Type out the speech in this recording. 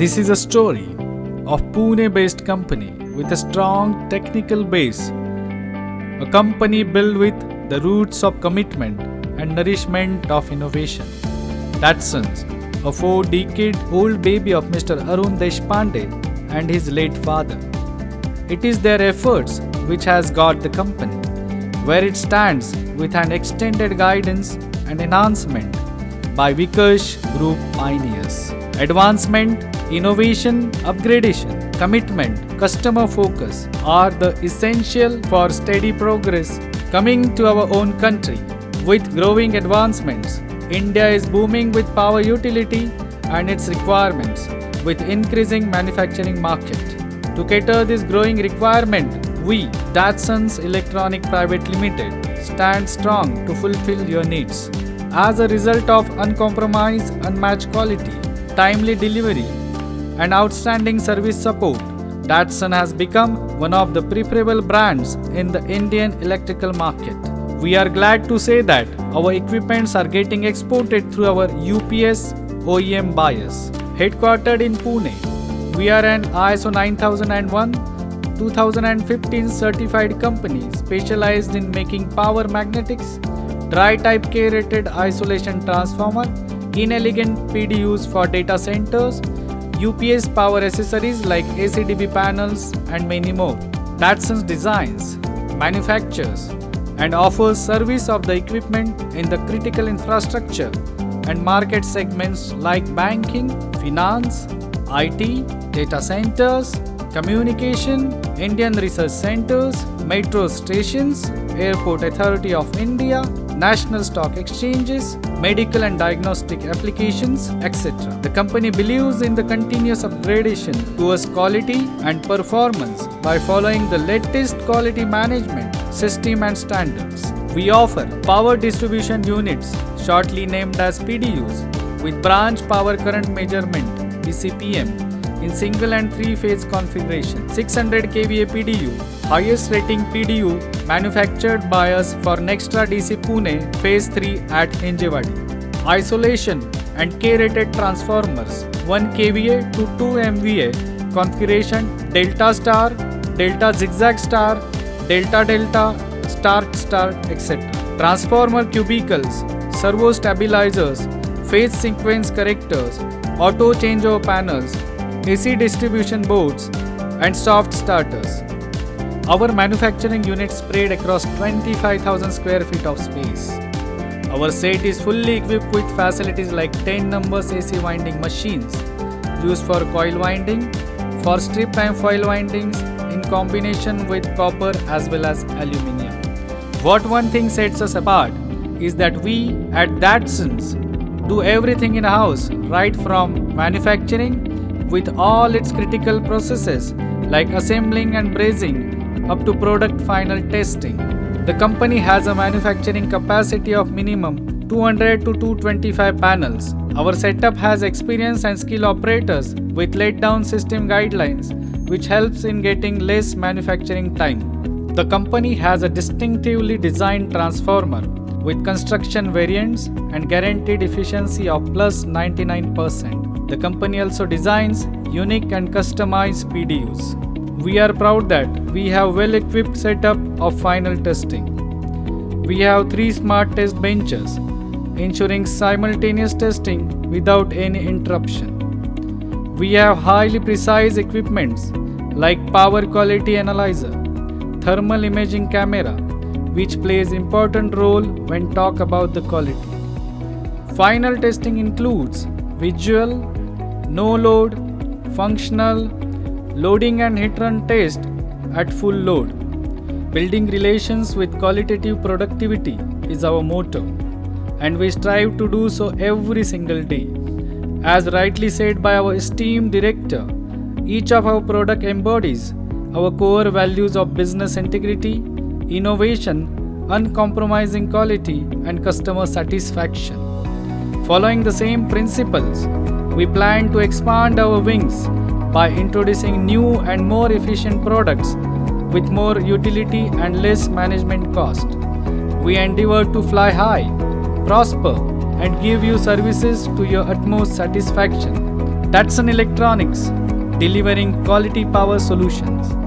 This is a story of Pune-based company with a strong technical base, a company built with the roots of commitment and nourishment of innovation. Datsun's, a 4-decade-old baby of Mr. Arun Deshpande and his late father. It is their efforts which has got the company where it stands with an extended guidance and enhancement by Vikash Group pioneers. Advancement, innovation, upgradation, commitment, customer focus are the essential for steady progress coming to our own country. With growing advancements, India is booming with power utility and its requirements with increasing manufacturing market. To cater this growing requirement, we, Datsun's Electronic Private Limited, stand strong to fulfill your needs. As a result of uncompromised, unmatched quality, timely delivery, and outstanding service support, Datsun has become one of the preferable brands in the Indian electrical market. We are glad to say that our equipments are getting exported through our UPS OEM buyers. Headquartered in Pune, we are an ISO 9001-2015 certified company specialized in making power magnetics, dry-type K-rated isolation transformer, inelegant PDUs for data centers, UPS power accessories like ACDB panels, and many more. Datsun designs, manufactures, and offers service of the equipment in the critical infrastructure and market segments like banking, finance, IT, data centers, communication, Indian research centers, metro stations, Airport Authority of India, national stock exchanges, medical and diagnostic applications, etc. The company believes in the continuous upgradation towards quality and performance by following the latest quality management system and standards. We offer power distribution units, shortly named as PDUs, with branch power current measurement (BCPM) in single and three-phase configuration. 600 kVA PDU, highest rating PDU manufactured by us for Nextra DC Pune Phase 3 at Hinjewadi. Isolation and K-rated transformers 1 kVA to 2 MVA configuration Delta Star, Delta Zigzag Star, Delta Delta, Star, etc. Transformer cubicles, servo stabilizers, phase sequence correctors, auto changeover panels, AC distribution boards, and soft starters. Our manufacturing units spread across 25,000 square feet of space. Our set is fully equipped with facilities like 10 numbers AC winding machines used for coil winding, for strip and foil windings in combination with copper as well as aluminium. What one thing sets us apart is that we at Datsun's do everything in-house, right from manufacturing with all its critical processes like assembling and brazing up to product final testing. The company has a manufacturing capacity of minimum 200 to 225 panels. Our setup has experienced and skilled operators with laid down system guidelines which helps in getting less manufacturing time. The company has a distinctively designed transformer with construction variants and guaranteed efficiency of plus 99%. The company also designs unique and customized PDUs. We are proud that we have well-equipped setup of final testing. We have 3 smart test benches, ensuring simultaneous testing without any interruption. We have highly precise equipments like power quality analyzer, thermal imaging camera, which plays important role when talk about the quality. Final testing includes visual, no load, functional, loading and hit run test at full load. Building relations with qualitative productivity is our motto, and we strive to do so every single day. As rightly said by our esteemed director, each of our product embodies our core values of business integrity, innovation, uncompromising quality, and customer satisfaction. Following the same principles, we plan to expand our wings by introducing new and more efficient products with more utility and less management cost. We endeavor to fly high, prosper, and give you services to your utmost satisfaction. Datsun Electronics, delivering quality power solutions.